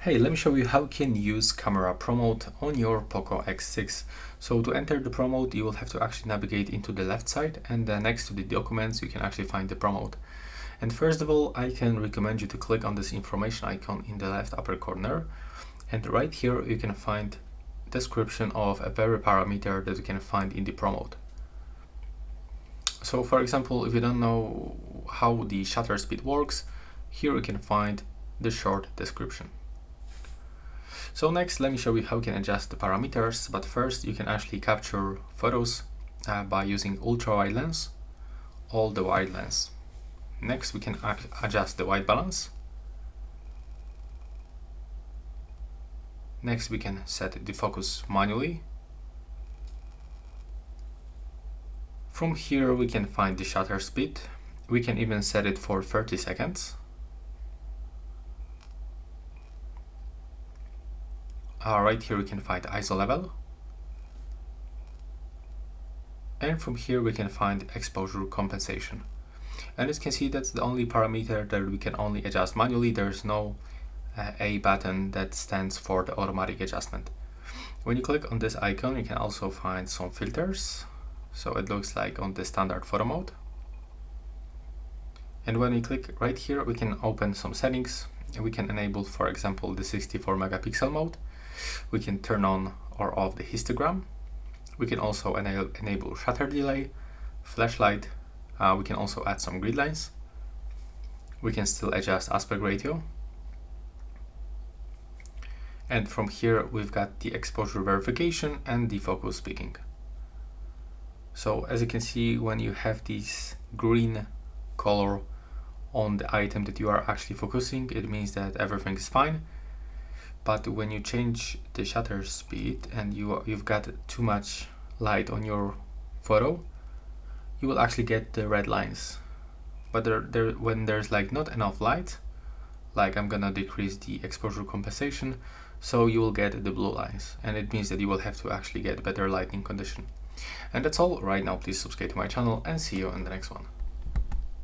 Hey, let me show you how you can use Camera Pro Mode on your Poco X6. So to enter the Pro Mode, you will have to actually navigate into the left side, and next to the documents, you can actually find the Pro Mode. And first of all, I can recommend you to click on this information icon in the left upper corner. And right here, you can find description of a very parameter that you can find in the Pro Mode. So for example, if you don't know how the shutter speed works, here you can find the short description. So next, let me show you how you can adjust the parameters, but first you can actually capture photos by using ultra wide lens or the wide lens. Next, we can adjust the white balance. Next, we can set the focus manually. From here, we can find the shutter speed. We can even set it for 30 seconds. Right here we can find ISO level, and from here we can find exposure compensation. And as you can see, that's the only parameter that we can only adjust manually. There's no A button that stands for the automatic adjustment. When you click on this icon, you can also find some filters, so it looks like on the standard photo mode. And when we click right here, we can open some settings, and we can enable, for example, the 64 megapixel mode. We can turn on or off the histogram. We can also enable shutter delay, flashlight. We can also add some grid lines. We can still adjust aspect ratio. And from here, we've got the exposure verification and the focus peaking. So as you can see, when you have this green color on the item that you are actually focusing, it means that everything is fine. But when you change the shutter speed and you've got too much light on your photo, you will actually get the red lines. But when there's like not enough light, like I'm gonna decrease the exposure compensation, so you will get the blue lines, and it means that you will have to actually get better lighting condition. And that's all right now. Please subscribe to my channel and see you in the next one.